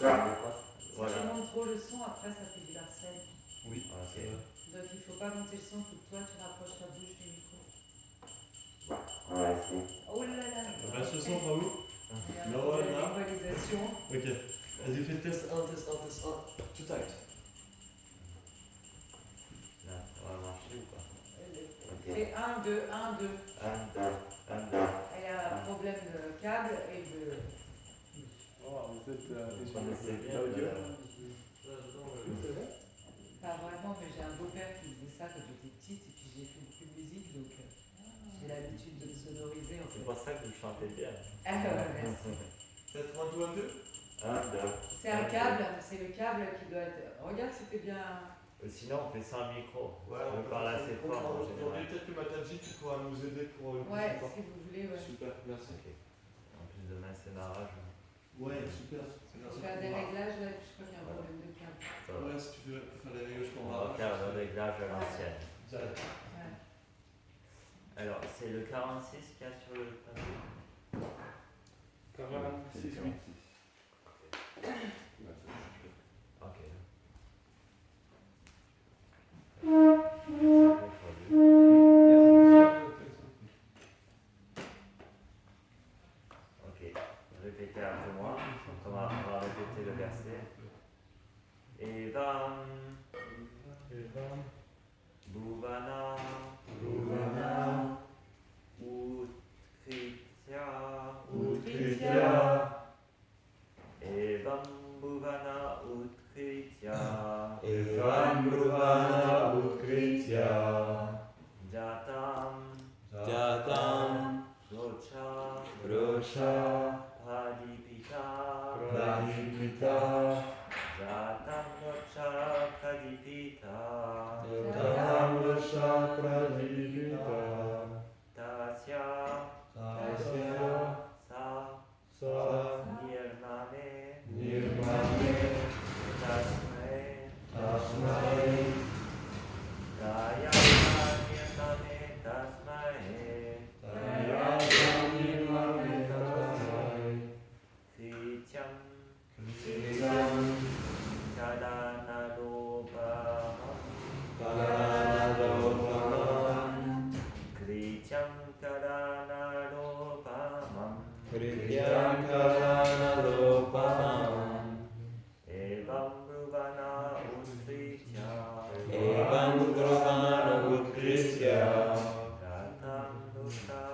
Si tu montes trop le son, après ça fait du harcèlement. Oui. Ok. Donc il faut pas monter le son, il faut que toi tu rapproches ta bouche du micro. Oh là là. Reste le son, Raoul. Il y a un No, problème là. d'équalisation. Ok. Vas-y, fais test 1, test 1, test 1. Tout tight. Là, ça va marcher ou pas? Fais 1, 2, 1, 2. 1, 2, 1, 2. Il y a un problème de câble et de... Oh, vous êtes Vous connaissez bien l'audio. Pas vraiment, mais j'ai un beau-père qui faisait ça quand j'étais petite et puis j'ai fait beaucoup de musique, donc j'ai l'habitude de me sonoriser en C'est fait. pour ça que vous chantez bien. Ah ouais, merci. Test 1, 2, 1, 2. 1, 2. C'est un câble, c'est le câble qui doit être... Regarde, c'était bien... Sinon, on fait sans micro. Ouais, on parle assez fort en Aujourd'hui, général. peut-être que Matanji, tu pourras nous aider pour une Ouais, prochaine si vous voulez, ouais. Super, merci. Ok. En plus, demain, c'est narrage. Ouais, super. Pour faire des réglages, là, je crois qu'il y a un problème de câble. Ça va. Ouais, si tu veux faire les réglages pour On va faire le réglage à l'ancienne. Ouais. Alors, c'est le 46 qu'il y a sur le papier. 46, 8. Ok. Ok. Répétez après moi. On va répéter le verset. Evam Bhuvana Utkritya Evam Bhuvana Utkritya Jatam Rocha Pradipita Jatam Rocha Pradipita Tasya Sa Nirmane Tasmai Dayasa Nirmane Tasmai Krityam Karanalopamam Evam Bruvana Utkritya Jatam Dosha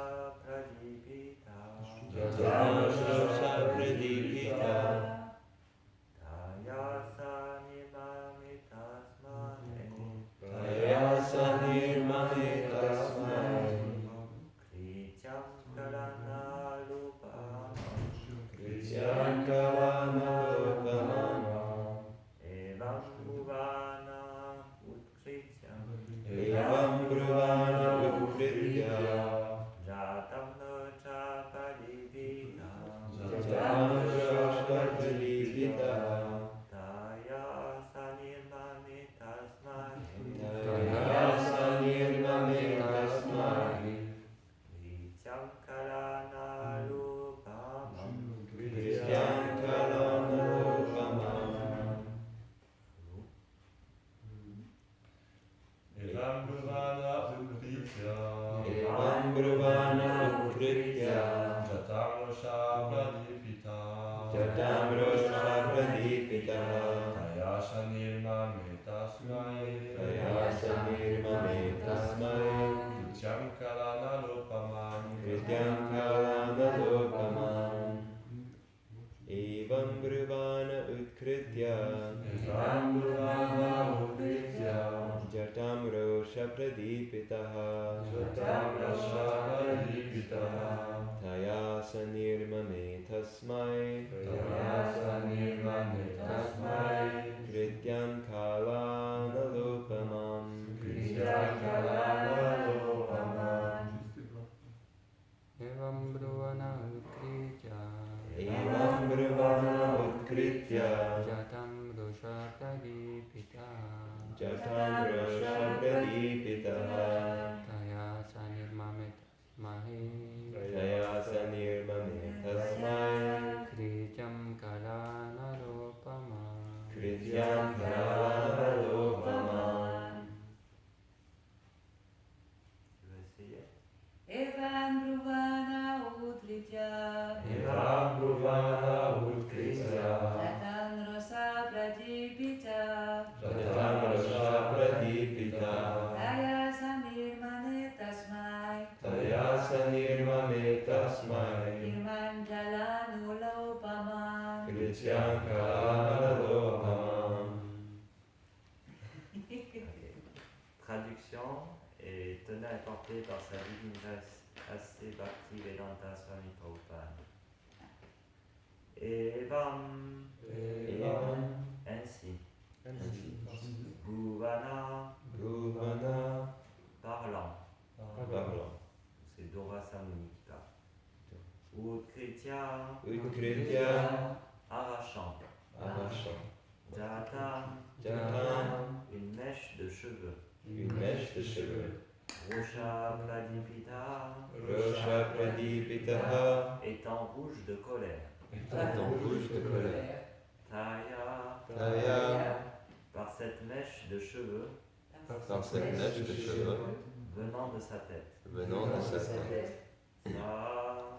Pradipita Tayasa Nirmame Tasmai Krityam Karanalopamam Evam Bruvana Utkritya Jatam Dosha Pradipita Tayasa Nirmame Tasmai Krityam Karanalopamam Evam Bruvana Utkritya Jatam Rosha Pradipita Tayasa Nirmame Tasmai Krityam Karanalopamam Evam Bruvana Utkritya Jatam Rosha Pradipitaha Tayasa Nirmame Tasmai Krityam Karanalopamam Evam Bruvana Utkritya Jatam Dosha Pradipita Tayasa Nirmame Tasmai Krityam Karanalopamam Krityam Kalalalopaman. Tu veux essayer? Evan Bruvana Utritya. Evam Bruvana Utkritya. Ratan Rosa Pradipita. Jatam Rasha Pradipita. Taya Samirmane Tasmai. Tayasa Nirmame Tasmai. Irman Jalanulopaman. Krityam Kalalalopaman. Traduction et tenue et portée par sa divine grâce assez Bhakti Vedanta Swami Prabhupada. Evam, Evam. ainsi, Ainsi. Bhuvana, Bruvana. parlant, Parlant. c'est Dora Samuni qui parle. Utkritya, Utkritya. arrachant, Arrachant. Jatam, Jatam. une mèche de cheveux, Une mèche de cheveux. Rosha Pradipita, Rosha Pradipitaha. étant rouge de colère, Étant rouge de colère. Taya, Taya. par cette mèche de cheveux Par cette mèche de cheveux. venant de sa tête. Venant de sa tête.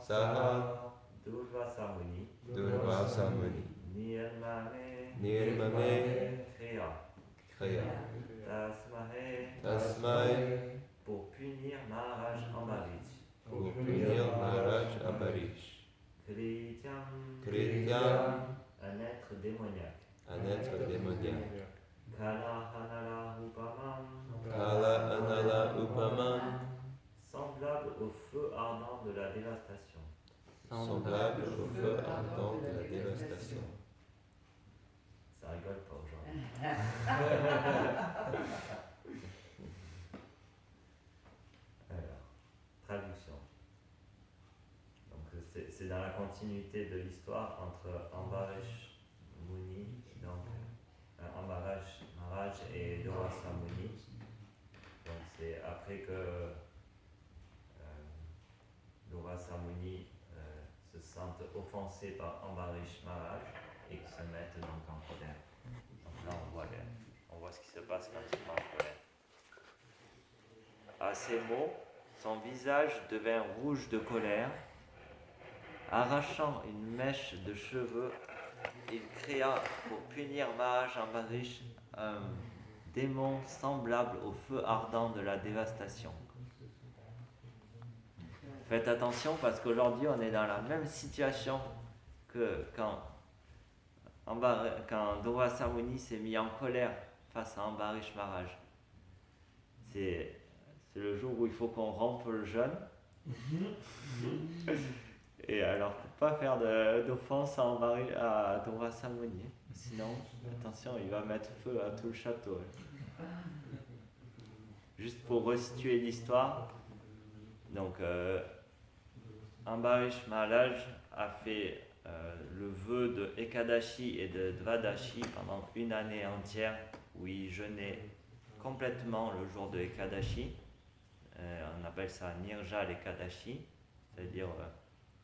Saha, Durva Samuni, Durva Samuni. Nirmame, Nirmame. Kriya, Kriya. Tasmahe, Tasmai. pour punir Maharaj Ambarish, Pour punir Maharaj Ambarish. Krityam, Krityam. un être démoniaque, Un être démoniaque. Kala Hanala Upamam, Kala Anala Upamam. semblable au feu ardent de la dévastation. Semblable au feu ardent de la dévastation. Ça rigole pas aujourd'hui. Alors, traduction. Donc c'est dans la continuité de l'histoire entre Ambarish Muni, donc Ambarish Maharaj et Durvasa Muni. Donc c'est après que Durvasa Muni se sente offensé par Ambarish Maharaj et qu'ils se mettent donc en colère. Donc là on voit ce qui se passe quand ils sont en colère. À ces mots, son visage devint rouge de colère. Arrachant une mèche de cheveux, il créa pour punir Maharaj Ambarish un démon semblable au feu ardent de la dévastation. Faites attention parce qu'aujourd'hui on est dans la même situation que quand Durvasa Muni s'est mis en colère face à Ambarish Maharaj. C'est le jour où il faut qu'on rompe le jeûne. Et alors, faut pas faire d'offense à Durvasa Muni. Sinon, attention, il va mettre feu à tout le château. Juste pour resituer l'histoire, donc Ambarish Maharaj a fait le vœu de Ekadashi et de Dvadashi pendant une année entière où il jeûnait complètement le jour de Ekadashi. On appelle ça Nirjal Ekadashi, c'est-à-dire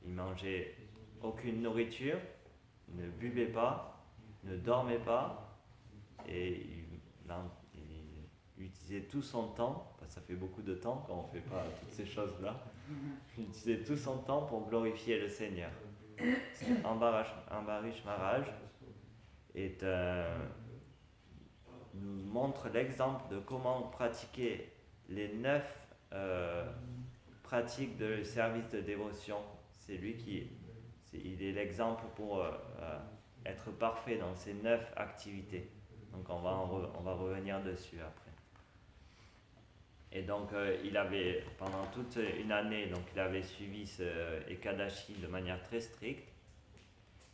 il mangeait aucune nourriture, ne buvait pas, ne dormait pas et il utilisait tout son temps, parce que ça fait beaucoup de temps quand on ne fait pas toutes ces choses-là, il utilisait tout son temps pour glorifier le Seigneur. Ambarish Maharaj nous montre l'exemple de comment pratiquer les 9 pratiques de service de dévotion. C'est lui il est l'exemple pour être parfait dans ces 9 activités. Donc on va revenir dessus après. Et donc il avait, pendant toute une année, donc il avait suivi ce Ekadashi de manière très stricte.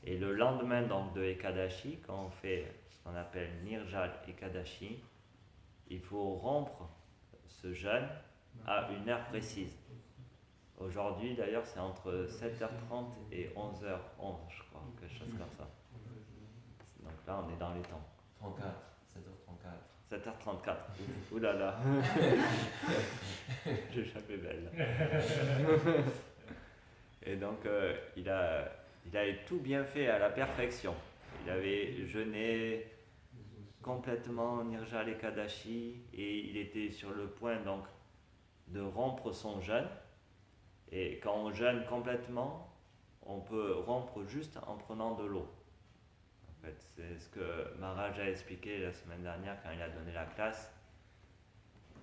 Et le lendemain donc, de Ekadashi, quand on fait ce qu'on appelle Nirjal Ekadashi, il faut rompre ce jeûne à une heure précise. Aujourd'hui d'ailleurs c'est entre 7h30 et 11h11 je crois, quelque chose comme ça. Donc là on est dans les temps. 7h34. Ouh là là. J'ai échappé belle. Et donc il avait tout bien fait à la perfection. Il avait jeûné, complètement Nirjala Ekadashi et il était sur le point donc de rompre son jeûne. Et quand on jeûne complètement, on peut rompre juste en prenant de l'eau. En fait, c'est ce que Maharaj a expliqué la semaine dernière quand il a donné la classe.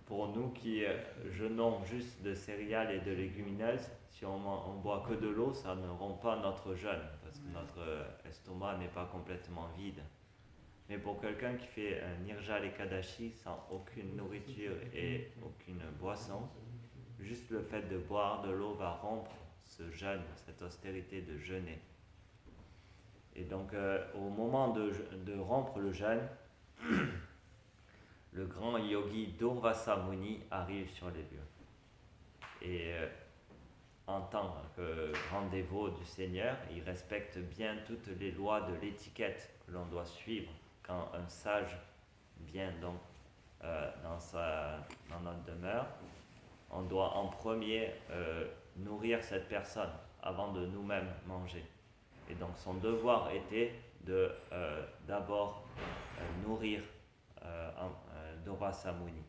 Pour nous qui jeûnons juste de céréales et de légumineuses, si on boit que de l'eau, ça ne rompt pas notre jeûne, parce que notre estomac n'est pas complètement vide. Mais pour quelqu'un qui fait un Nirjala Ekadashi sans aucune nourriture et aucune boisson, juste le fait de boire de l'eau va rompre ce jeûne, cette austérité de jeûner. Et donc au moment de rompre le jeûne, le grand yogi Durvasa Muni arrive sur les lieux. Et en tant que grand dévot du Seigneur, il respecte bien toutes les lois de l'étiquette que l'on doit suivre quand un sage vient donc dans notre demeure. On doit en premier nourrir cette personne avant de nous-mêmes manger. Et donc son devoir était de d'abord nourrir Durvasa Muni.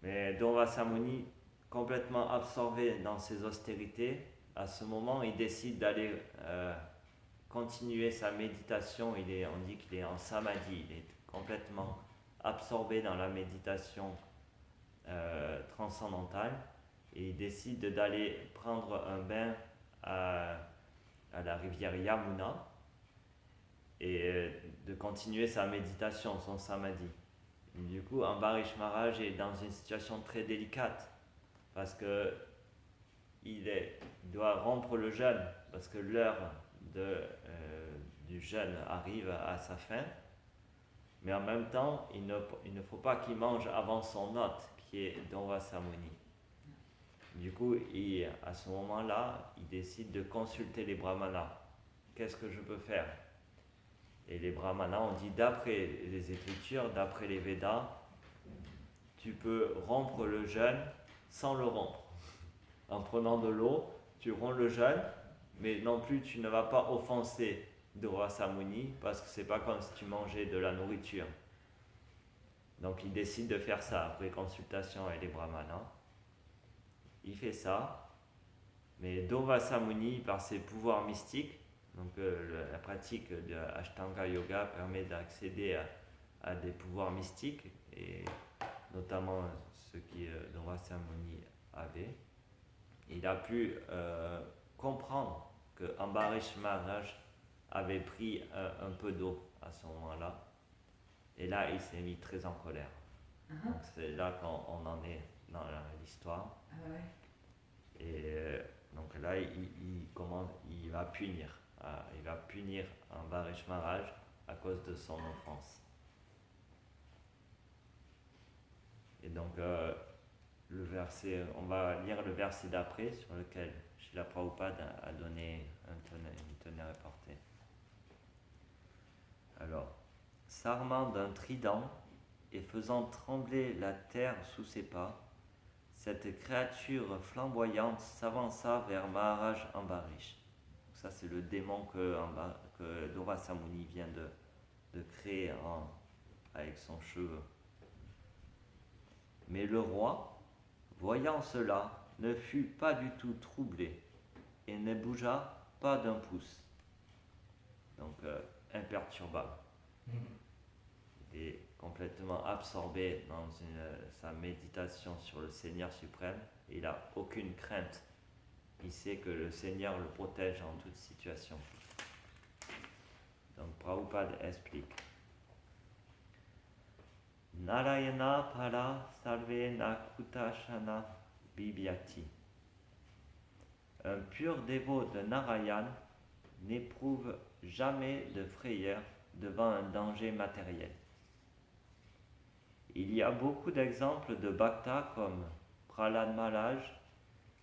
Mais Durvasa Muni, complètement absorbé dans ses austérités, à ce moment il décide d'aller continuer sa méditation. On dit qu'il est en samadhi, il est complètement absorbé dans la méditation transcendantale et il décide d'aller prendre un bain à la rivière Yamuna et de continuer sa méditation, son samadhi. Et du coup, Ambarish Maharaj est dans une situation très délicate parce que il doit rompre le jeûne parce que l'heure du jeûne arrive à sa fin, mais en même temps, il ne faut pas qu'il mange avant son hôte qui est Durvasa Muni. Du coup, à ce moment-là, il décide de consulter les brahmanas. Qu'est-ce que je peux faire? Et les brahmanas ont dit, d'après les Écritures, d'après les Védas, tu peux rompre le jeûne sans le rompre. En prenant de l'eau, tu romps le jeûne, mais non plus tu ne vas pas offenser Durvasa Muni parce que c'est pas comme si tu mangeais de la nourriture. Donc il décide de faire ça après consultation avec les brahmanas. Il fait ça, mais Durvasa Muni, par ses pouvoirs mystiques, donc la pratique de Ashtanga Yoga permet d'accéder à des pouvoirs mystiques, et notamment ceux qui Durvasa Muni avait. Il a pu comprendre que Ambarish Maharaj avait pris un peu d'eau à ce moment-là, et là il s'est mis très en colère. Donc c'est là qu'on en est dans l'histoire. Et donc là il va punir Ambarish Maharaj à cause de son offense. Et donc le verset, on va lire le verset d'après sur lequel Srila Prabhupada a donné une tenue rapportée. Alors, s'armant d'un trident et faisant trembler la terre sous ses pas, cette créature flamboyante s'avança vers Maharaj Ambarish. Ça, c'est le démon que Durvasa Muni vient de créer avec son cheveu. Mais le roi, voyant cela, ne fut pas du tout troublé et ne bougea pas d'un pouce. Donc, imperturbable. Il est complètement absorbé dans sa méditation sur le Seigneur suprême et il n'a aucune crainte. Il sait que le Seigneur le protège en toute situation. Donc Prabhupada explique. Narayana para salve nakutashana bibhyati. Un pur dévot de Narayan n'éprouve jamais de frayeur devant un danger matériel. Il y a beaucoup d'exemples de bhaktas comme Prahlad Maharaj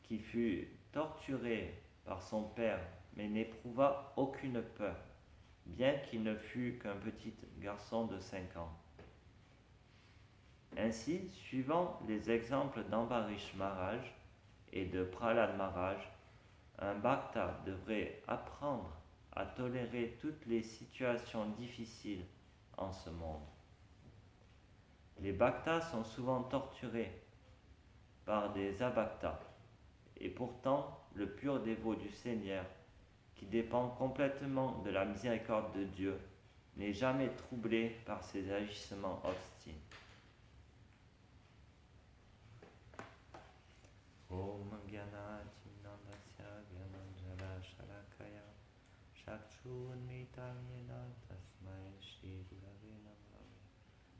qui fut torturé par son père mais n'éprouva aucune peur, bien qu'il ne fût qu'un petit garçon de 5 ans. Ainsi, suivant les exemples d'Ambarish Maharaj et de Prahlad Maharaj, un bhakta devrait apprendre à tolérer toutes les situations difficiles en ce monde. Les bhaktas sont souvent torturés par des abhaktas, et pourtant le pur dévot du Seigneur, qui dépend complètement de la miséricorde de Dieu, n'est jamais troublé par ses agissements obstinés. Om Gyana Timnandasya Gyananjala Shalakaya Shakshunmitam Yena Tasmai Shri Gurave Namaha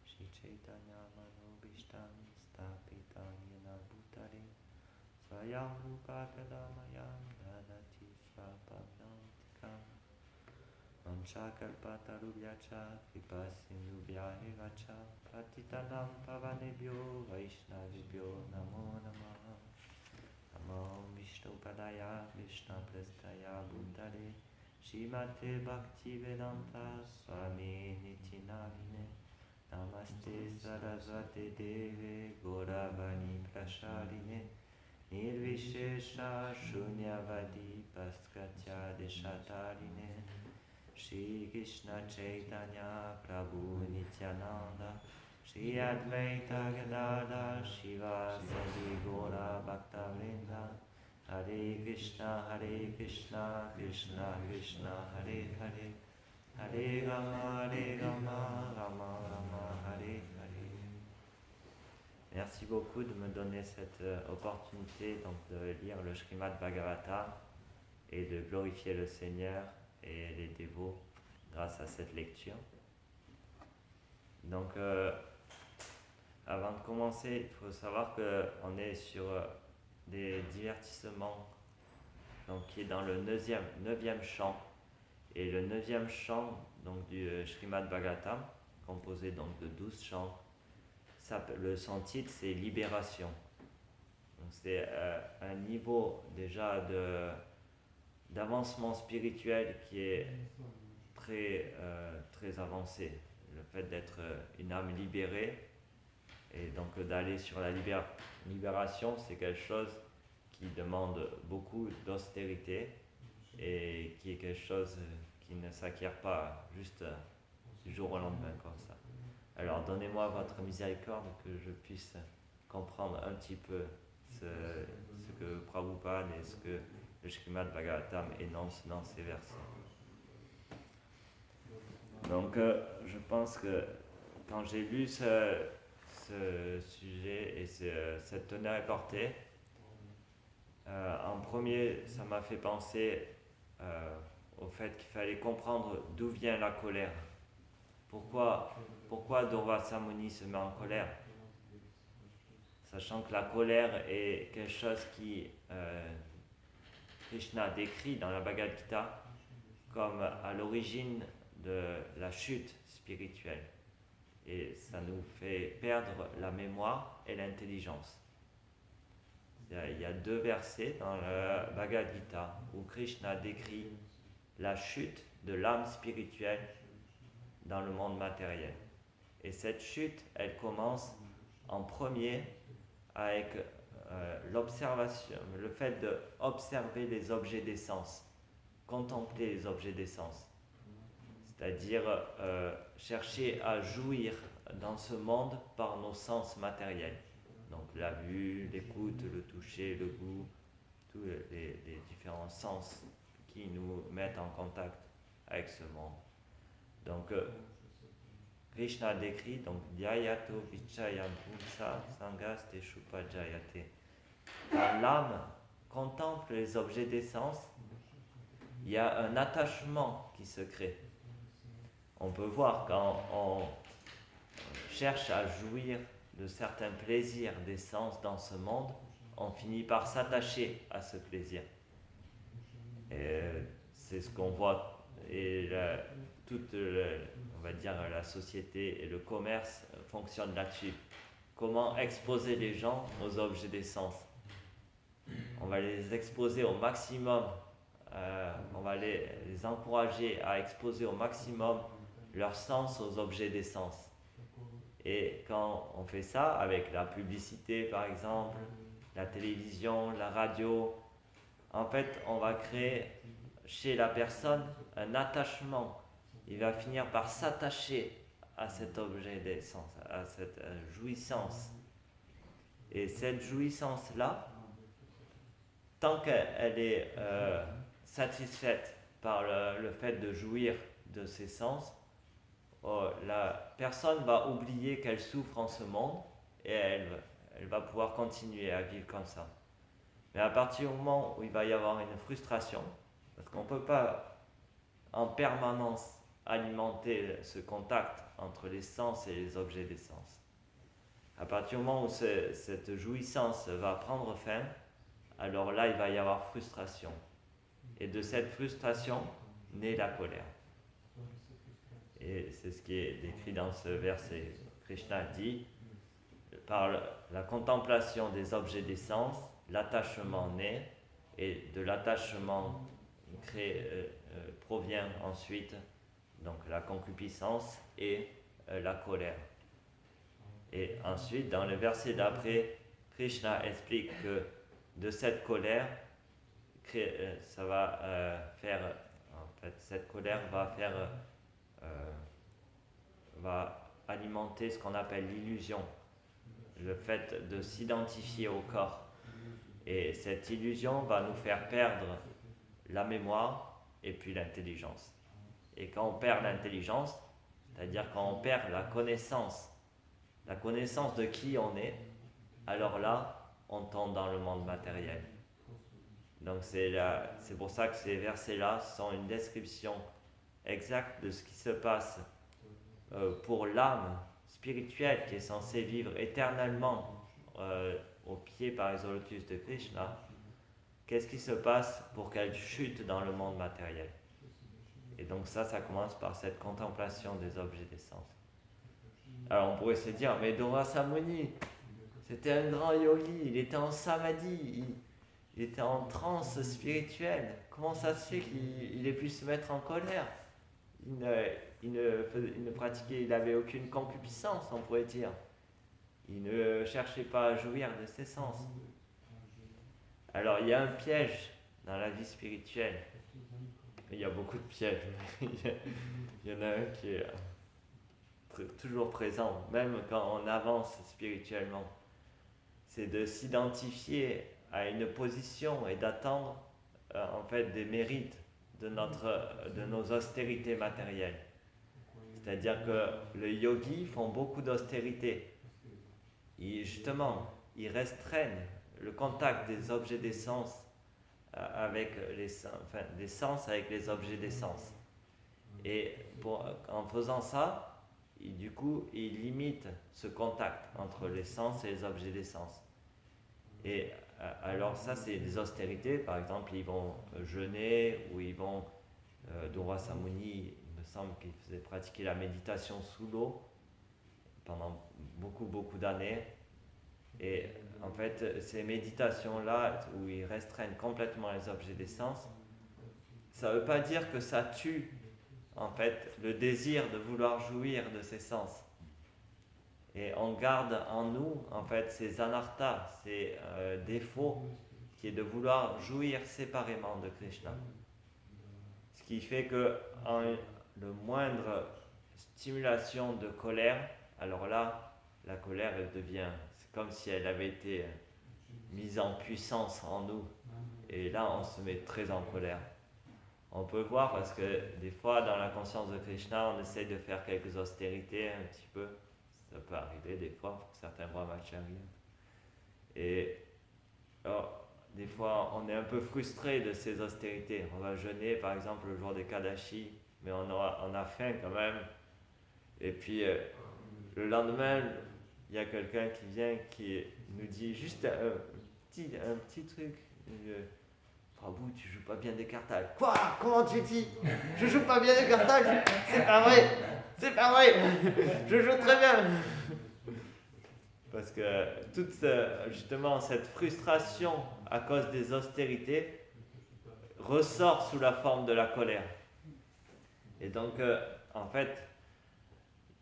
Shri Chaitanya Manobishtam Stapitam Yena Bhutale Swayam Rupa Kadamayam Dadati Swapadnantikam Manchakalpatarubhyacha Kripasindubhyahevacha Patitanam Pavanebhyo Vaishnavibhyo Namo Namaha Namo Vishnu Padaya Vishnu Prestaya Bhutale Shrimate Bhaktivedanta Swami Nitinamine Namaste Sarasvate Deve Gauravani Prasharine Nirvishesha Shunyavadi Paskatya Deshatarine Shri Krishna Chaitanya Prabhu Nityananda Shri Advaita Gadadhar Shivasadi Gaura Bhaktavrinda Hare Krishna Krishna Krishna Hare Hare Hare Rama Rama Rama Hare Hare. Merci beaucoup de me donner cette opportunité donc, de lire le Srimad Bhagavatam et de glorifier le Seigneur et les dévots grâce à cette lecture. Donc, avant de commencer, il faut savoir qu'on est sur des divertissements donc, qui est dans le 9e chant. Et le 9e chant donc, du Srimad Bhagavatam, composé donc, de 12 chants, son titre c'est Libération. Donc, c'est un niveau déjà d'avancement spirituel qui est très avancé. Le fait d'être une âme libérée et donc d'aller sur la libération, c'est quelque chose qui demande beaucoup d'austérité et qui est quelque chose qui ne s'acquiert pas juste du jour au lendemain comme ça. Alors donnez-moi votre miséricorde que je puisse comprendre un petit peu ce que Prabhupada et ce que le Srimad Bhagavatam énonce dans ces versets. Donc je pense que quand j'ai lu ce sujet et cette teneur et portée, en premier ça m'a fait penser au fait qu'il fallait comprendre d'où vient la colère. Pourquoi Durvasa Muni se met en colère, sachant que la colère est quelque chose qui Krishna décrit dans la Bhagavad Gita comme à l'origine de la chute spirituelle. Et ça nous fait perdre la mémoire et l'intelligence. Il y a 2 versets dans la Bhagavad Gita où Krishna décrit la chute de l'âme spirituelle dans le monde matériel. Et cette chute, elle commence en premier avec l'observation, le fait d'observer les objets des sens, contempler les objets des sens, c'est-à-dire chercher à jouir dans ce monde par nos sens matériels. Donc la vue, l'écoute, le toucher, le goût, tous les différents sens qui nous mettent en contact avec ce monde. Donc Krishna décrit donc Dhyayato Vichayam Pumsa Sangaste Shupajayate. Quand l'âme contemple les objets des sens, il y a un attachement qui se crée. On peut voir quand on cherche à jouir de certains plaisirs des sens dans ce monde, on finit par s'attacher à ce plaisir. Et c'est ce qu'on voit. Et on va dire la société et le commerce fonctionnent là-dessus. Comment exposer les gens aux objets des sens? On va les exposer au maximum, on va les encourager à exposer au maximum leur sens aux objets des sens. Et quand on fait ça avec la publicité par exemple, la télévision, la radio, en fait on va créer chez la personne un attachement. Il va finir par s'attacher à cet objet d'essence, à cette jouissance. Et cette jouissance-là, tant qu'elle est satisfaite par le fait de jouir de ses sens, la personne va oublier qu'elle souffre en ce monde et elle va pouvoir continuer à vivre comme ça. Mais à partir du moment où il va y avoir une frustration, parce qu'on ne peut pas en permanence alimenter ce contact entre les sens et les objets des sens. À partir du moment où cette jouissance va prendre fin, alors là il va y avoir frustration. Et de cette frustration naît la colère. Et c'est ce qui est décrit dans ce verset. Krishna dit, par la contemplation des objets des sens, l'attachement naît, et de l'attachement provient ensuite donc la concupiscence et la colère. Et ensuite, dans le verset d'après, Krishna explique que de cette colère, ça va faire, en fait, cette colère va alimenter ce qu'on appelle l'illusion, le fait de s'identifier au corps. Et cette illusion va nous faire perdre la mémoire et puis l'intelligence. Et quand on perd l'intelligence, c'est-à-dire quand on perd la connaissance de qui on est, alors là, on tombe dans le monde matériel. Donc c'est pour ça que ces versets-là sont une description exacte de ce qui se passe pour l'âme spirituelle qui est censée vivre éternellement au pied par les lotus de Krishna. Qu'est-ce qui se passe pour qu'elle chute dans le monde matériel? Et donc ça commence par cette contemplation des objets des sens. Alors on pourrait se dire, mais Durvasa Muni, c'était un grand yogi, il était en samadhi, il était en transe spirituelle. Comment ça se fait qu'il ait pu se mettre en colère? Il ne pratiquait, il n'avait aucune concupiscence, on pourrait dire. Il ne cherchait pas à jouir de ses sens. Alors il y a un piège dans la vie spirituelle. Il y a beaucoup de pièges. Il y en a un qui est toujours présent, même quand on avance spirituellement. C'est de s'identifier à une position et d'attendre en fait des mérites de nos austérités matérielles. C'est-à-dire que les yogis font beaucoup d'austérité. Ils restreignent le contact des objets des sens avec des sens avec les objets des sens. Et en faisant ça, ils limitent ce contact entre les sens et les objets des sens. Et alors ça, c'est des austérités. Par exemple, ils vont jeûner ou ils vont... Durvasa Muni, il me semble qu'il faisait pratiquer la méditation sous l'eau pendant beaucoup d'années. Et en fait, ces méditations-là, où ils restreignent complètement les objets des sens, ça ne veut pas dire que ça tue en fait le désir de vouloir jouir de ces sens. Et on garde en nous en fait ces anarthas, ces défauts, qui est de vouloir jouir séparément de Krishna. Ce qui fait que le moindre stimulation de colère, alors là, la colère elle devient, c'est comme si elle avait été mise en puissance en nous. Et là, on se met très en colère. On peut voir parce que des fois, dans la conscience de Krishna, on essaye de faire quelques austérités un petit peu. Ça peut arriver des fois pour certains brahmacharis. Et alors, des fois, on est un peu frustré de ces austérités. On va jeûner, par exemple, le jour des Kadashi, mais on a faim quand même. Et puis, le lendemain, il y a quelqu'un qui vient qui nous dit juste un petit truc. Prabhu, tu joues pas bien des cartages. Quoi? Comment tu dis? Je joue pas bien des cartages? C'est pas vrai! C'est pas vrai! Je joue très bien! Parce que justement cette frustration à cause des austérités ressort sous la forme de la colère. Et donc, en fait,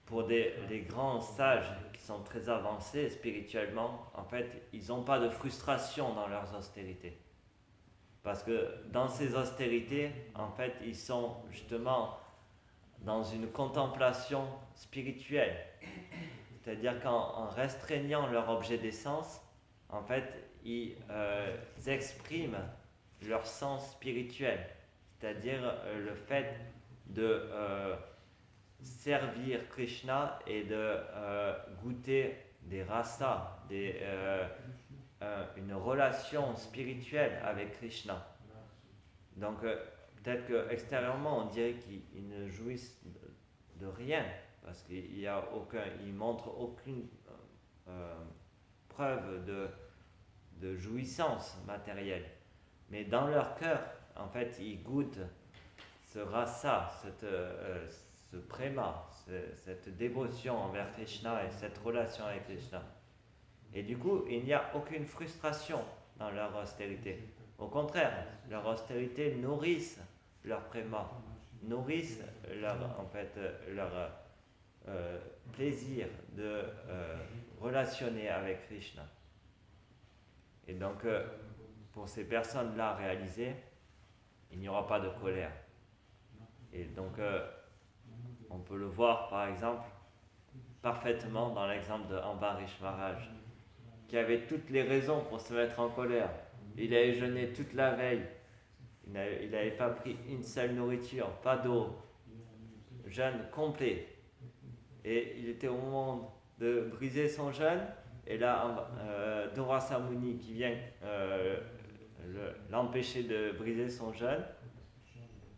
pour les grands sages qui sont très avancés spirituellement, en fait, ils n'ont pas de frustration dans leurs austérités. Parce que dans ces austérités, en fait, ils sont justement dans une contemplation spirituelle. C'est-à-dire qu'en restreignant leur objet d'essence, en fait, ils expriment leur sens spirituel. C'est-à-dire le fait de servir Krishna et de goûter des rasas, une relation spirituelle avec Krishna. Donc peut-être qu'extérieurement on dirait qu'ils ne jouissent de rien, parce qu'ils ne montrent aucune preuve de jouissance matérielle. Mais dans leur cœur, en fait, ils goûtent ce rasa, ce préma, cette dévotion envers Krishna et cette relation avec Krishna. Et du coup, il n'y a aucune frustration dans leur austérité. Au contraire, leur austérité nourrissent leur préma, nourrissent leur plaisir de relationner avec Krishna. Et donc, pour ces personnes-là réalisées, il n'y aura pas de colère. Et donc, on peut le voir, par exemple, parfaitement dans l'exemple de Ambarish Maharaj, qui avait toutes les raisons pour se mettre en colère. Il avait jeûné toute la veille, il n'avait pas pris une seule nourriture, pas d'eau, jeûne complet. Et il était au moment de briser son jeûne, et là, Durvasa Muni qui vient l'empêcher de briser son jeûne,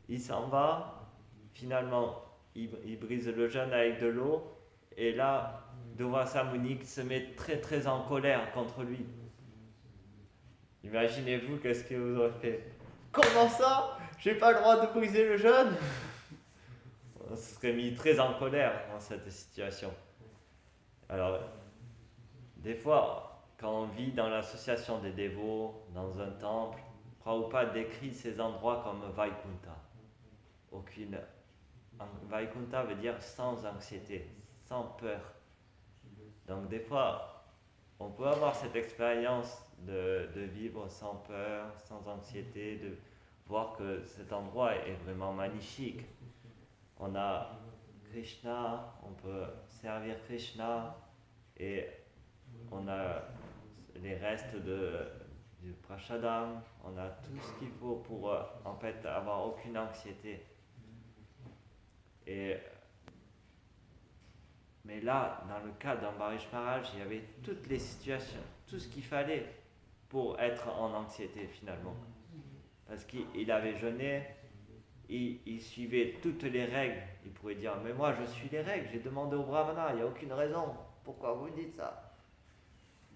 il s'en va, finalement, il brise le jeûne avec de l'eau, et là, Durvasa Muni se met très très en colère contre lui. Imaginez-vous qu'est-ce que vous aurez fait. Comment ça? J'ai pas le droit de briser le jeûne? On se serait mis très en colère dans cette situation. Alors, des fois, quand on vit dans l'association des dévots, dans un temple, Prabhupada décrit ces endroits comme Vaikunta. Vaikunta veut dire sans anxiété, sans peur. Donc des fois, on peut avoir cette expérience de vivre sans peur, sans anxiété, de voir que cet endroit est vraiment magnifique. On a Krishna, on peut servir Krishna, et on a les restes du prashadam, on a tout ce qu'il faut pour en fait avoir aucune anxiété. Mais là, dans le cas d'Ambarish Maharaj, il y avait toutes les situations, tout ce qu'il fallait pour être en anxiété finalement. Parce qu'il avait jeûné, il suivait toutes les règles. Il pourrait dire, mais moi je suis les règles, j'ai demandé au brahmana, il n'y a aucune raison. Pourquoi vous dites ça?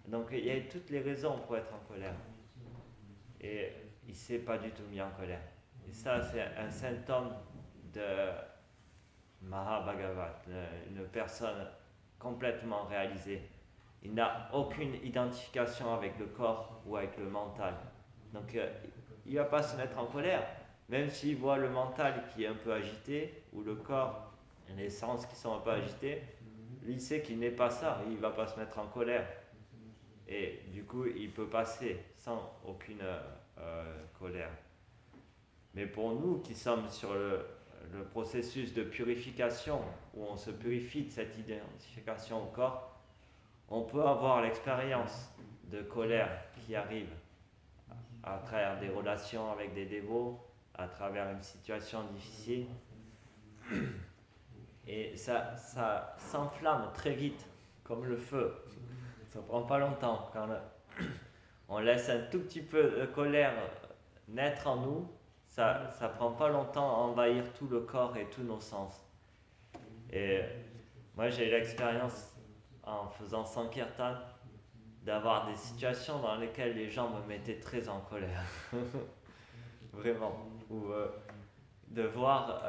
Donc il y avait toutes les raisons pour être en colère. Et il ne s'est pas du tout mis en colère. Et ça, c'est un symptôme de Mahabhagavat, une personne complètement réalisée. Il n'a aucune identification avec le corps ou avec le mental. Donc il ne va pas se mettre en colère, même s'il voit le mental qui est un peu agité, ou le corps et les sens qui sont un peu agités, il sait qu'il n'est pas ça, il ne va pas se mettre en colère. Et du coup, il peut passer sans aucune colère. Mais pour nous qui sommes sur le processus de purification, où on se purifie de cette identification au corps, on peut avoir l'expérience de colère qui arrive à travers des relations avec des dévots, à travers une situation difficile. Et ça s'enflamme très vite, comme le feu. Ça ne prend pas longtemps. Quand on laisse un tout petit peu de colère naître en nous, ça ne prend pas longtemps à envahir tout le corps et tous nos sens. Et moi, j'ai eu l'expérience, en faisant Sankirtan, d'avoir des situations dans lesquelles les gens me mettaient très en colère. Vraiment. Ou de voir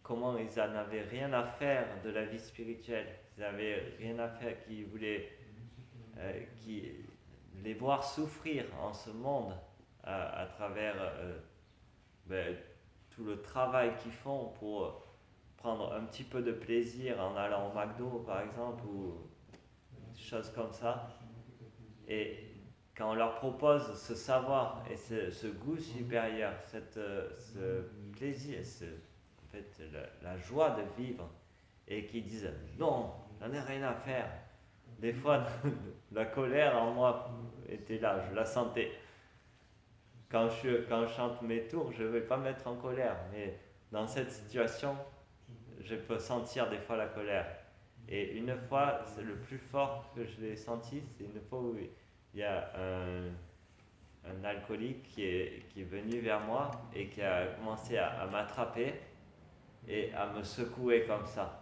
comment ils n'en avaient rien à faire de la vie spirituelle. Ils n'avaient rien à faire, qu'ils voulaient les voir souffrir en ce monde à travers tout le travail qu'ils font pour prendre un petit peu de plaisir en allant au McDo par exemple, ou des choses comme ça. Et quand on leur propose ce savoir et ce goût supérieur, ce plaisir, fait la joie de vivre et qui disent non, j'en ai rien à faire. Des fois, la colère en moi était là, je la sentais. Quand je chante mes tours, je ne vais pas me mettre en colère, mais dans cette situation, je peux sentir des fois la colère. Et une fois, c'est le plus fort que je l'ai senti, c'est une fois où il y a un alcoolique qui est venu vers moi et qui a commencé à m'attraper et à me secouer comme ça.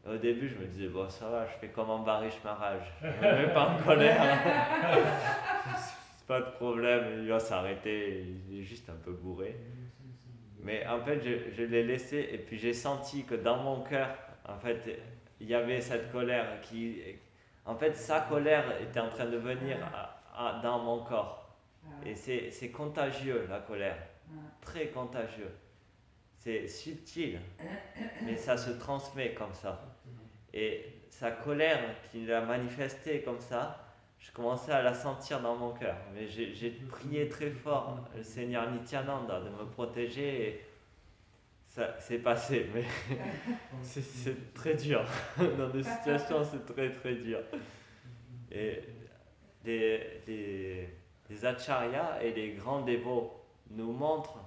Au début, je me disais, bon, ça va, je fais comme en Barish Maharaj, je ne me mets pas en colère. C'est pas de problème, il va s'arrêter, il est juste un peu bourré. Mais en fait, je l'ai laissé et puis j'ai senti que dans mon cœur, en fait, il y avait cette colère qui... En fait, sa colère était en train de venir dans mon corps. Et c'est contagieux, la colère. Très contagieux. C'est subtil, mais ça se transmet comme ça. Et sa colère qu'il a manifestée comme ça, je commençais à la sentir dans mon cœur. Mais j'ai prié très fort le Seigneur Nityananda de me protéger et ça s'est passé. Mais c'est très dur. Dans des situations, c'est très très dur. Et les acharyas et les grands dévots nous montrent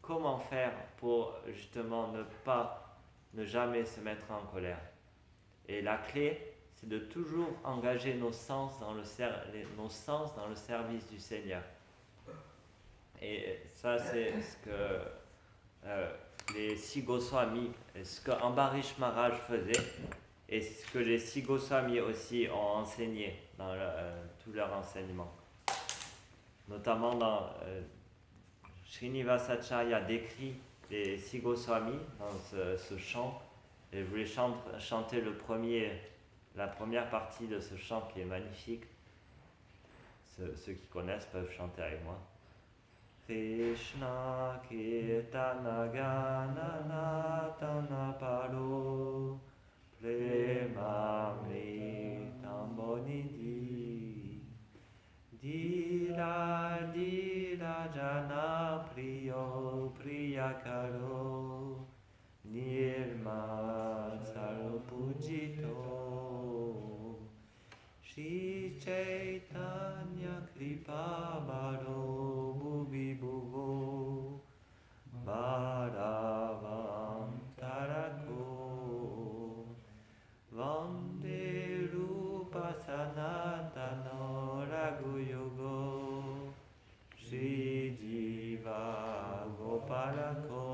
comment faire pour justement ne jamais se mettre en colère. Et la clé, c'est de toujours engager nos sens dans le service du Seigneur. Et ça, c'est ce que les six Goswamis, ce que Ambarish Maharaj faisait, et ce que les six Goswamis aussi ont enseigné dans tout leur enseignement. Notamment dans Srinivasacharya décrit les six Goswamis dans ce chant. Et je voulais chanter la première partie de ce chant qui est magnifique. Ceux qui connaissent peuvent chanter avec moi. Krishna Kirtana Gana Tana Palo Prema Tambonidi Dila Dila Jana Priyo Priyakaro Nirma Sarupujito Shri Chaitanya Kripa Baro Bhuvi Bhuvo Bharavam Tarako Vande Rupa Sanatano Raguyogo Shri Jiva Gopalako.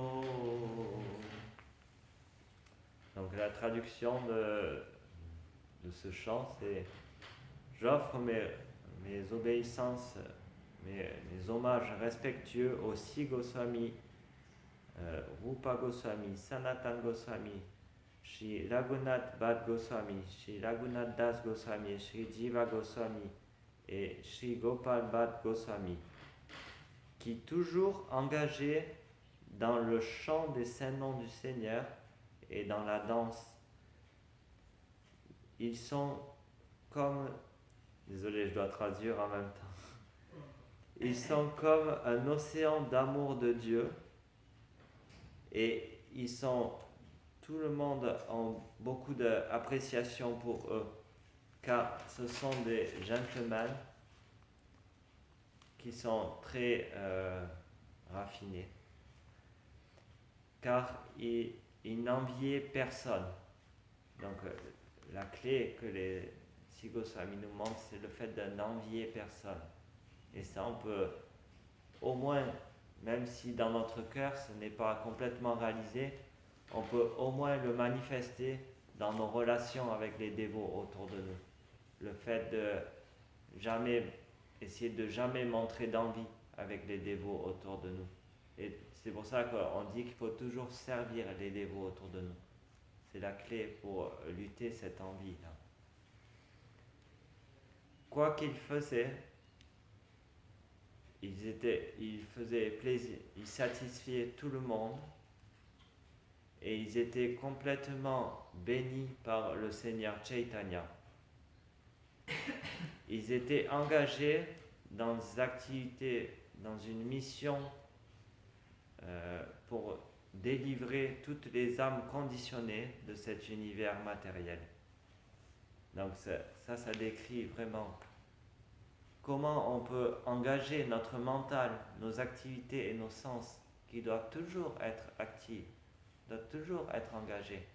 Donc la traduction de ce chant, c'est « J'offre mes obéissances, mes hommages respectueux aux six Goswamis, Rupa Goswami, Sanatan Goswami, Shri Raghunath Bhatt Goswami, Shri Raghunath Das Goswami, Shri Jiva Goswami et Shri Gopal Bhatt Goswami, qui toujours engagés dans le chant des saints noms du Seigneur et dans la danse. Ils sont comme... Désolé, je dois traduire en même temps. Ils sont comme un océan d'amour de Dieu et tout le monde a beaucoup d'appréciation pour eux car ce sont des gentlemen qui sont très raffinés car ils n'enviaient personne. Donc la clé que les six Goswamis nous montrent, c'est le fait de n'envier personne. Et ça, on peut au moins, même si dans notre cœur ce n'est pas complètement réalisé, on peut au moins le manifester dans nos relations avec les dévots autour de nous. Le fait de essayer de jamais montrer d'envie avec les dévots autour de nous. Et c'est pour ça qu'on dit qu'il faut toujours servir les dévots autour de nous. C'est la clé pour lutter cette envie-là. Quoi qu'ils faisaient, ils faisaient plaisir, ils satisfaisaient tout le monde et ils étaient complètement bénis par le Seigneur Chaitanya. Ils étaient engagés dans des activités, dans une mission pour délivrer toutes les âmes conditionnées de cet univers matériel. Donc ça décrit vraiment comment on peut engager notre mental, nos activités et nos sens qui doivent toujours être actifs, doivent toujours être engagés.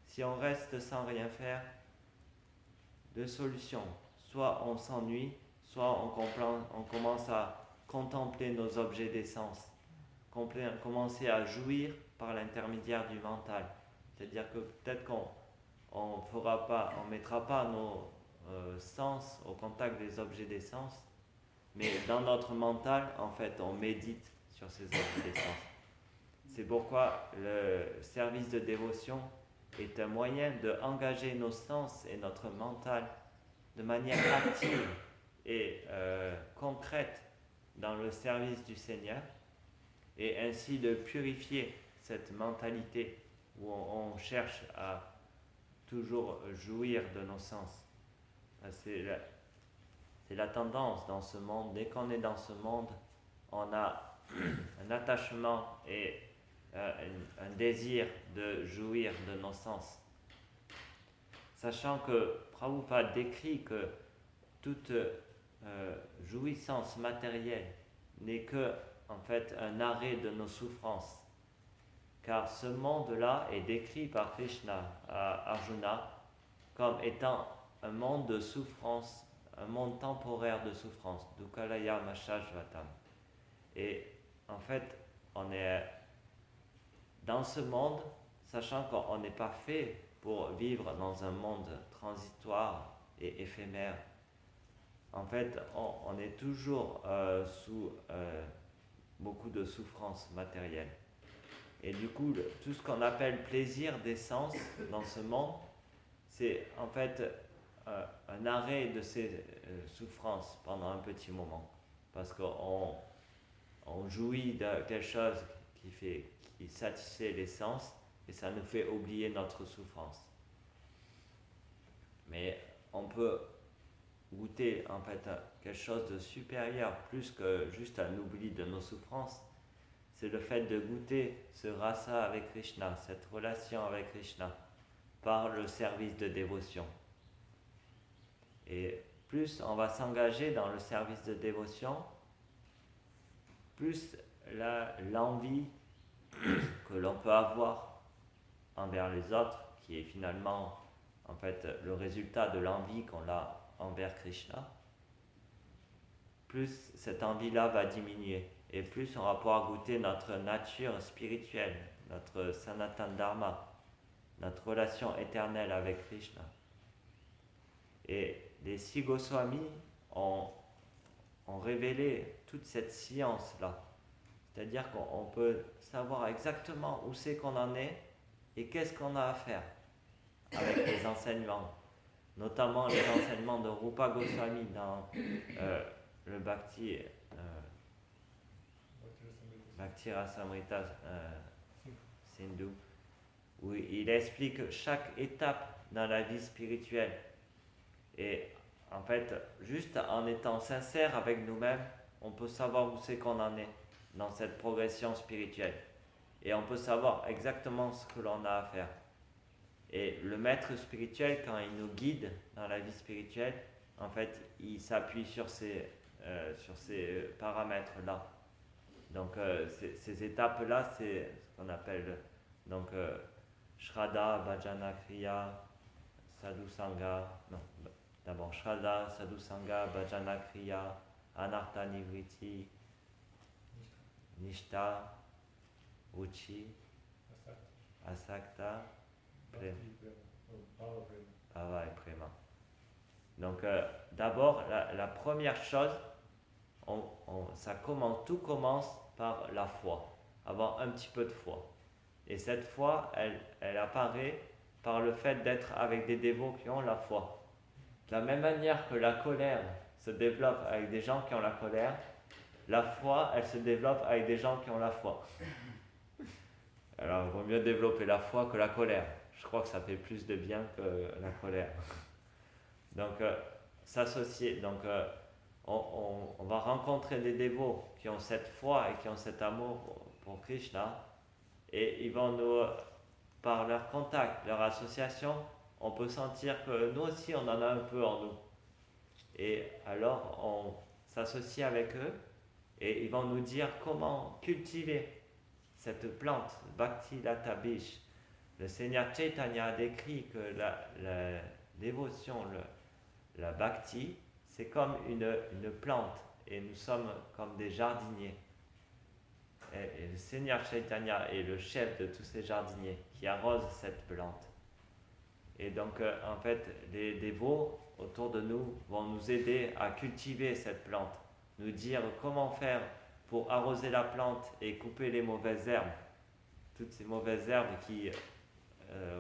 Si on reste sans rien faire, deux solutions. Soit on s'ennuie, soit on commence à contempler nos objets des sens, commencer à jouir par l'intermédiaire du mental. C'est-à-dire que peut-être qu'on on mettra pas nos sens au contact des objets des sens, mais dans notre mental, en fait, on médite sur ces objets des sens. C'est pourquoi le service de dévotion est un moyen d'engager nos sens et notre mental de manière active et concrète dans le service du Seigneur, et ainsi de purifier cette mentalité où on cherche à toujours jouir de nos sens. C'est la tendance dans ce monde. Dès qu'on est dans ce monde, on a un attachement et un désir de jouir de nos sens. Sachant que Prabhupada décrit que toute jouissance matérielle n'est que en fait un arrêt de nos souffrances. Car ce monde-là est décrit par Krishna à Arjuna comme étant un monde de souffrance, un monde temporaire de souffrance, Dukkalaya Mashashvatam. Et en fait, on est dans ce monde, sachant qu'on n'est pas fait pour vivre dans un monde transitoire et éphémère. En fait, on est toujours sous beaucoup de souffrances matérielles. Et du coup, tout ce qu'on appelle plaisir des sens dans ce monde, c'est en fait un arrêt de ces souffrances pendant un petit moment. Parce qu'on jouit de quelque chose qui satisfait les sens, et ça nous fait oublier notre souffrance. Mais on peut goûter en fait quelque chose de supérieur, plus que juste un oubli de nos souffrances. C'est le fait de goûter ce rasa avec Krishna, cette relation avec Krishna, par le service de dévotion. Et plus on va s'engager dans le service de dévotion, plus l'envie que l'on peut avoir envers les autres, qui est finalement en fait le résultat de l'envie qu'on a envers Krishna, plus cette envie-là va diminuer, et plus on va pouvoir goûter notre nature spirituelle, notre Sanatana Dharma, notre relation éternelle avec Krishna. Et les 6 Goswamis ont révélé toute cette science-là. C'est-à-dire qu'on peut savoir exactement où c'est qu'on en est et qu'est-ce qu'on a à faire avec les enseignements, notamment les enseignements de Rupa Goswami dans le Bhakti Rasamrita Sindhu, où il explique chaque étape dans la vie spirituelle. Et en fait, juste en étant sincère avec nous-mêmes, on peut savoir où c'est qu'on en est dans cette progression spirituelle. Et on peut savoir exactement ce que l'on a à faire. Et le maître spirituel, quand il nous guide dans la vie spirituelle, en fait, il s'appuie sur ces paramètres-là. Donc, ces étapes-là, c'est ce qu'on appelle donc Shraddha, Bhajana, Kriya, Sadhu Sangha. Non, d'abord Shraddha, Sadhu Sangha, Bhajana, Kriya, Anartha Nivriti, Nishtha, Ruchi, Asakta, Bhava et Prema. Donc, d'abord, la première chose, tout commence par la foi, avoir un petit peu de foi. Et cette foi, elle apparaît par le fait d'être avec des dévots qui ont la foi. De la même manière que la colère se développe avec des gens qui ont la colère, la foi, elle se développe avec des gens qui ont la foi. Alors, il vaut mieux développer la foi que la colère. Je crois que ça fait plus de bien que la colère. Donc, s'associer. Donc, on va rencontrer des dévots qui ont cette foi et qui ont cet amour pour Krishna. Et ils vont nous, par leur contact, leur association, on peut sentir que nous aussi on en a un peu en nous. Et alors on s'associe avec eux et ils vont nous dire comment cultiver cette plante, Bhakti Lata Bish. Le Seigneur Chaitanya a décrit que la dévotion, la Bhakti, c'est comme une plante et nous sommes comme des jardiniers. Et le Seigneur Chaitanya est le chef de tous ces jardiniers qui arrosent cette plante. Et donc, en fait, les dévots autour de nous vont nous aider à cultiver cette plante, nous dire comment faire pour arroser la plante et couper les mauvaises herbes, toutes ces mauvaises herbes qui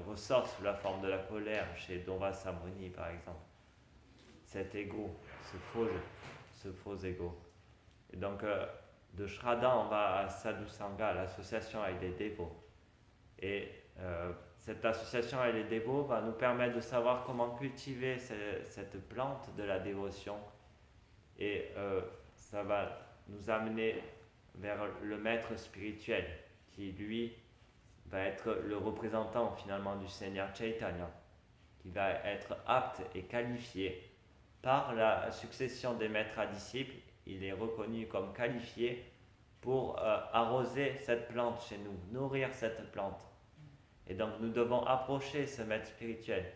ressortent sous la forme de la colère chez Donva Samoni, par exemple. Cet ego, ce faux ego. Et donc, de Shraddha, on va à Sadhu Sangha, l'association avec les dévots. Et cette association avec les dévots va nous permettre de savoir comment cultiver cette plante de la dévotion. Et ça va nous amener vers le maître spirituel, qui lui va être le représentant finalement du Seigneur Chaitanya, qui va être apte et qualifié par la succession des maîtres à disciples. Il est reconnu comme qualifié pour arroser cette plante chez nous, nourrir cette plante. Et donc nous devons approcher ce maître spirituel.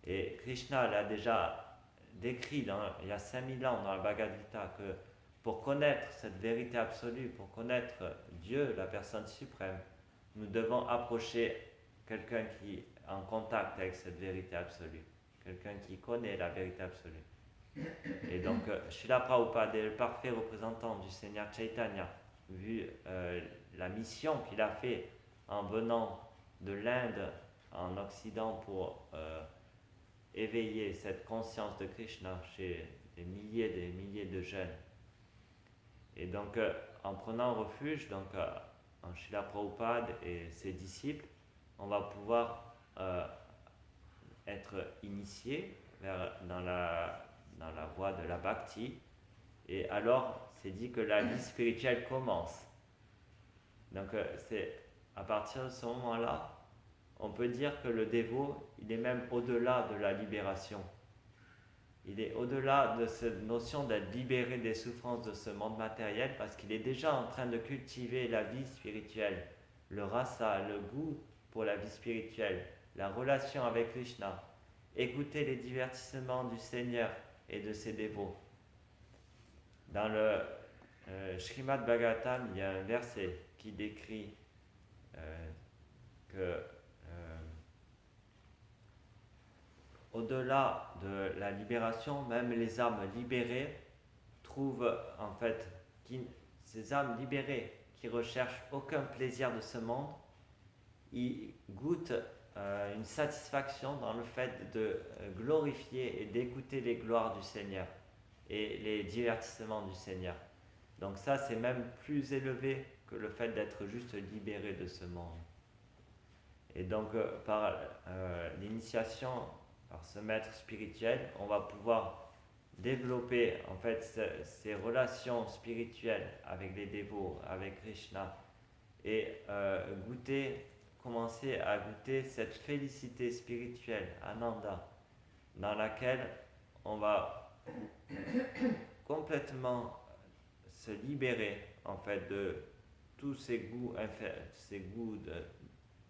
Et Krishna l'a déjà décrit il y a 5000 ans dans la Bhagavad Gita que pour connaître cette vérité absolue, pour connaître Dieu, la personne suprême, nous devons approcher quelqu'un qui est en contact avec cette vérité absolue, quelqu'un qui connaît la vérité absolue. Et donc, Srila Prabhupada est le parfait représentant du Seigneur Chaitanya, vu la mission qu'il a fait en venant de l'Inde en Occident pour éveiller cette conscience de Krishna chez des milliers de jeunes. Et donc, en prenant refuge en Srila Prabhupada et ses disciples, on va pouvoir être initié dans la voie de la bhakti, et alors c'est dit que la vie spirituelle commence. Donc c'est à partir de ce moment-là, on peut dire que le dévot, il est même au-delà de la libération. Il est au-delà de cette notion d'être libéré des souffrances de ce monde matériel, parce qu'il est déjà en train de cultiver la vie spirituelle, le rasa, le goût pour la vie spirituelle, la relation avec Krishna, écouter les divertissements du Seigneur et de ses dévots. Dans le Srimad Bhagavatam, il y a un verset qui décrit que au-delà de la libération, même les âmes libérées trouvent en fait ces âmes libérées qui recherchent aucun plaisir de ce monde, ils goûtent une satisfaction dans le fait de glorifier et d'écouter les gloires du Seigneur et les divertissements du Seigneur. Donc ça, c'est même plus élevé que le fait d'être juste libéré de ce monde. Et donc, par l'initiation, par ce maître spirituel, on va pouvoir développer en fait ces relations spirituelles avec les dévots, avec Krishna, et commencer à goûter cette félicité spirituelle, Ananda, dans laquelle on va complètement se libérer en fait de tous ces goûts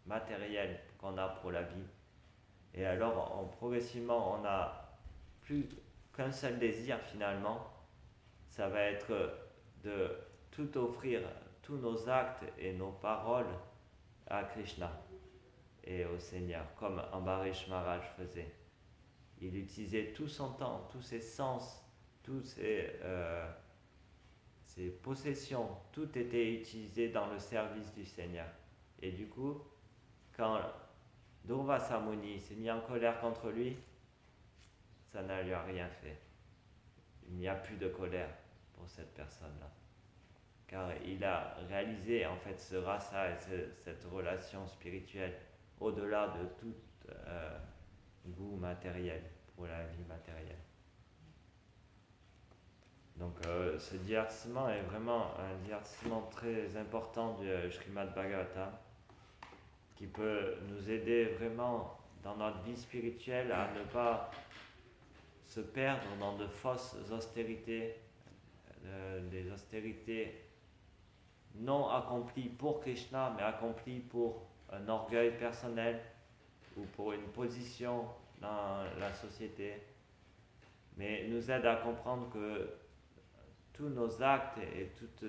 matériels qu'on a pour la vie. Et alors progressivement on n'a plus qu'un seul désir finalement, ça va être de tout offrir, tous nos actes et nos paroles à Krishna et au Seigneur, comme Ambarish Maharaj faisait. Il utilisait tout son temps, tous ses sens, tous ses possessions, tout était utilisé dans le service du Seigneur. Et du coup, quand Durvasa Muni s'est mis en colère contre lui, ça ne lui a rien fait. Il n'y a plus de colère pour cette personne-là. Car il a réalisé en fait ce rasa et cette relation spirituelle au-delà de tout goût matériel pour la vie matérielle. Donc ce divertissement est vraiment un divertissement très important du Srimad Bhagavatam. qui peut nous aider vraiment dans notre vie spirituelle à ne pas se perdre dans de fausses austérités, des austérités non accomplies pour Krishna, mais accomplies pour un orgueil personnel ou pour une position dans la société, mais nous aide à comprendre que tous nos actes et toutes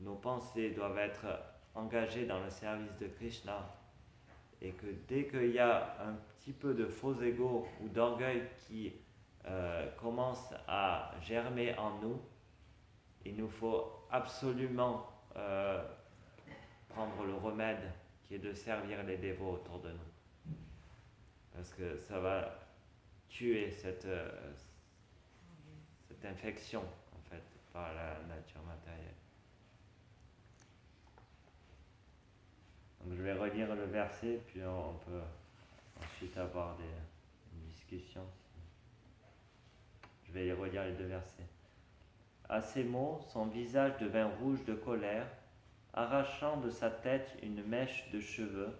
nos pensées doivent être engagés dans le service de Krishna, et que dès qu'il y a un petit peu de faux ego ou d'orgueil qui commence à germer en nous, il nous faut absolument prendre le remède qui est de servir les dévots autour de nous. Parce que ça va tuer cette infection, en fait, par la nature matérielle. Donc je vais relire le verset, puis on peut ensuite avoir une discussion. Je vais relire les 2 versets. À ces mots, son visage devint rouge de colère. Arrachant de sa tête une mèche de cheveux,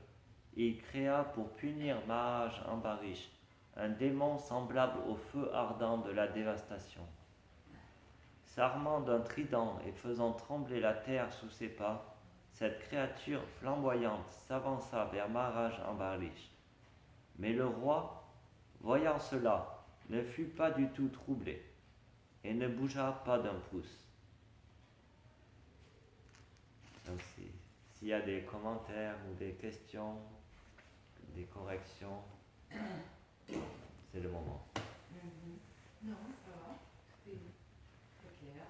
il créa pour punir Maharaj Ambarish un démon semblable au feu ardent de la dévastation. S'armant d'un trident et faisant trembler la terre sous ses pas, cette créature flamboyante s'avança vers Maharaj Ambarish. Mais le roi, voyant cela, ne fut pas du tout troublé et ne bougea pas d'un pouce. Donc, s'il y a des commentaires ou des questions, des corrections, c'est le moment. Non, ça va. Tout est très clair.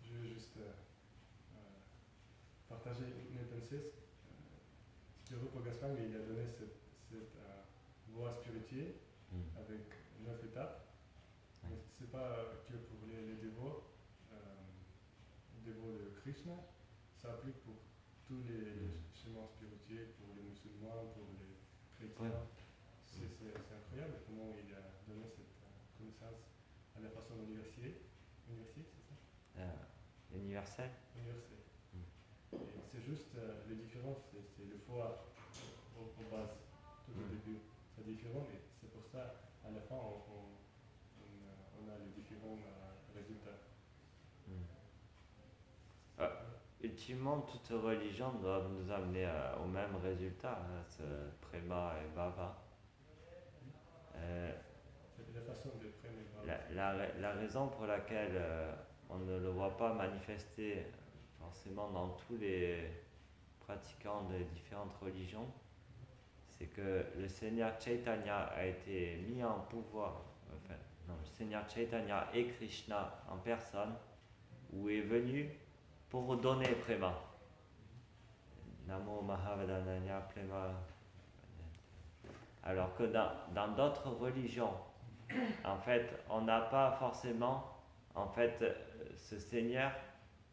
Je veux juste partager mes pensées. Le Rupa Goswami, il a donné cette voie spirituelle avec 9 étapes. Mais ce n'est pas que pour les dévots de Krishna, ça applique pour tous les chemins spirituels, pour les musulmans, pour les chrétiens. C'est incroyable comment il a donné cette connaissance à la façon universelle. Universelle, c'est ça? Universel. Universelle. Et c'est juste les différences, c'est le foi au base, tout au début. C'est différent, et c'est pour ça, à la fin, on a les différents résultats. Ultimement, toute religion doit nous amener au même résultat, ce préma et bhava. C'est la façon de prendre les bhava. La raison pour laquelle on ne le voit pas manifester forcément dans tous les pratiquants des différentes religions, c'est que le Seigneur Chaitanya a été mis en pouvoir, le Seigneur Chaitanya et Krishna en personne, où est venu pour donner Prema. Namo Mahavadanya Prema. Alors que dans d'autres religions, en fait, on n'a pas forcément ce Seigneur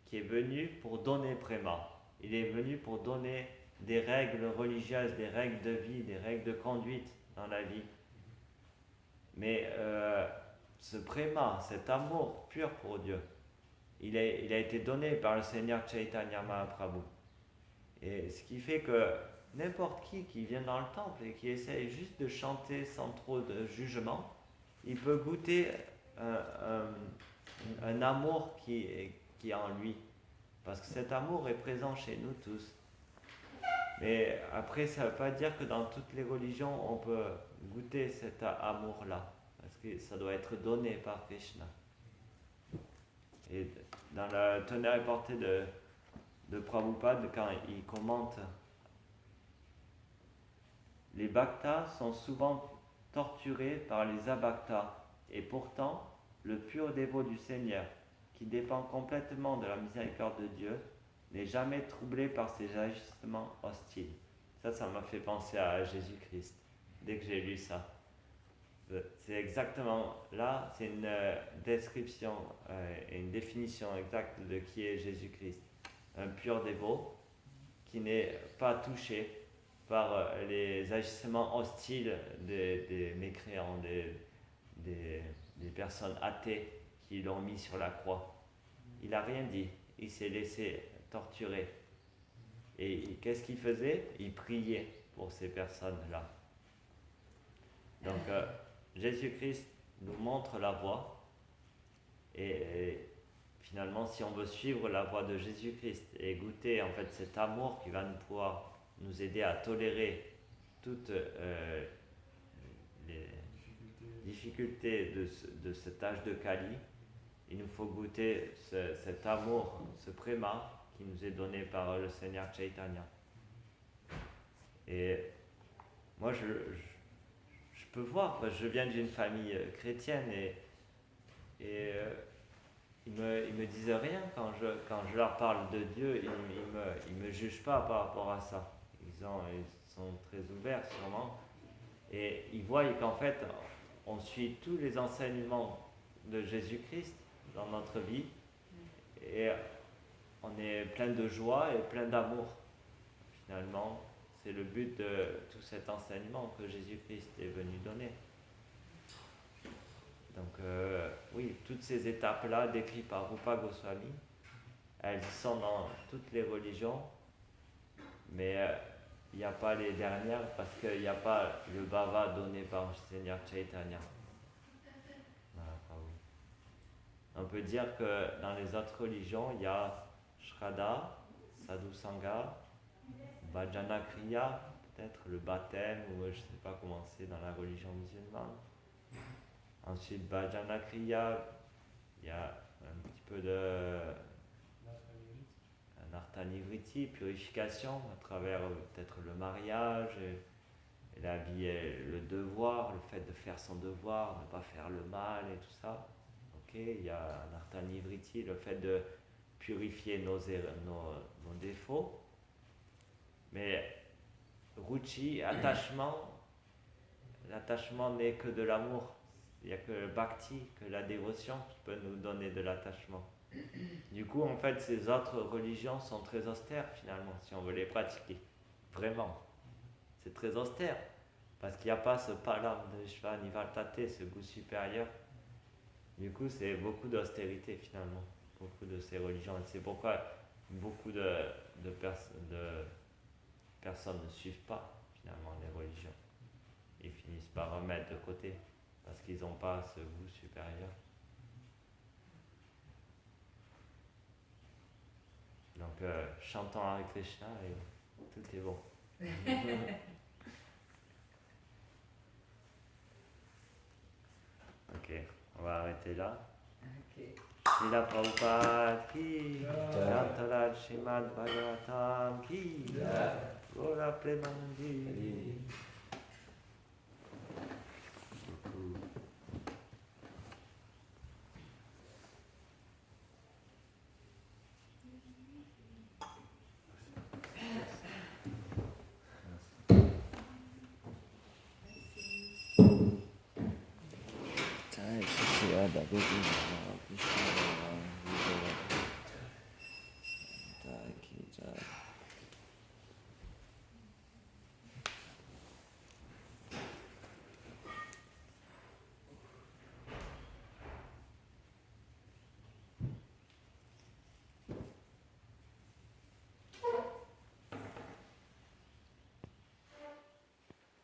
qui est venu pour donner Prema. Il est venu pour donner des règles religieuses, des règles de vie, des règles de conduite dans la vie. Mais ce Prema, cet amour pur pour Dieu, il a été donné par le Seigneur Chaitanya Mahaprabhu. Et ce qui fait que n'importe qui vient dans le temple et qui essaye juste de chanter sans trop de jugement, il peut goûter un amour qui est en lui. Parce que cet amour est présent chez nous tous. Mais après, ça ne veut pas dire que dans toutes les religions, on peut goûter cet amour-là. Parce que ça doit être donné par Krishna. Et dans la tonnerre et portée de Prabhupada, quand il commente, les bhaktas sont souvent torturés par les abhaktas, et pourtant, le pur dévot du Seigneur, qui dépend complètement de la miséricorde de Dieu, n'est jamais troublé par ses agissements hostiles. Ça m'a fait penser à Jésus-Christ, dès que j'ai lu ça. C'est exactement là, c'est une description et une définition exacte de qui est Jésus-Christ. Un pur dévot qui n'est pas touché par les agissements hostiles des mécréants, des personnes athées qui l'ont mis sur la croix. Il n'a rien dit. il s'est laissé torturer. Et qu'est-ce qu'il faisait? Il priait pour ces personnes-là. Donc Jésus-Christ nous montre la voie. Et finalement, si on veut suivre la voie de Jésus-Christ et goûter en fait cet amour qui va nous pouvoir nous aider à tolérer toutes les difficultés de cet âge de Kali, il nous faut goûter cet amour, ce préma qui nous est donné par le Seigneur Chaitanya. Et moi, je peux voir, parce que je viens d'une famille chrétienne et ils me disent rien quand je leur parle de Dieu, ils me jugent pas par rapport à ça. Ils sont très ouverts sûrement et ils voient qu'en fait on suit tous les enseignements de Jésus-Christ dans notre vie et on est plein de joie et plein d'amour. Finalement, c'est le but de tout cet enseignement que Jésus-Christ est venu donner. Donc oui, toutes ces étapes-là décrites par Rupa Goswami, elles sont dans toutes les religions, mais il n'y a pas les dernières parce qu'il n'y a pas le bhava donné par le Seigneur Chaitanya. Voilà, on peut dire que dans les autres religions, il y a Shraddha, Sadhu Sangha, Bhajana Kriya, peut-être le baptême, ou je ne sais pas comment c'est dans la religion musulmane. Ensuite, Bhajana Kriya, il y a un petit peu de Nartanivriti, purification, à travers peut-être le mariage, et la vie et le devoir, le fait de faire son devoir, ne pas faire le mal et tout ça. Il y a Nartanivriti, le fait de purifier nos défauts. Mais Ruchi, l'attachement n'est que de l'amour. Il n'y a que le bhakti, que la dévotion qui peut nous donner de l'attachement. Du coup, en fait, ces autres religions sont très austères finalement, si on veut les pratiquer. Vraiment. C'est très austère. Parce qu'il n'y a pas ce palam de Vishva Nivartate, ce goût supérieur. Du coup, c'est beaucoup d'austérité finalement. Beaucoup de ces religions. Et c'est pourquoi beaucoup de personnes ne suivent pas finalement les religions. Ils finissent par remettre de côté. Parce qu'ils n'ont pas ce goût supérieur. Donc, chantons Hare Krishna et tout est bon. Ok, on va arrêter là. Srila Prabhupada ki, Grantaraj Srimad Bhagavatam ki, Gora Premanandi. Jai Shri Radha Govinda.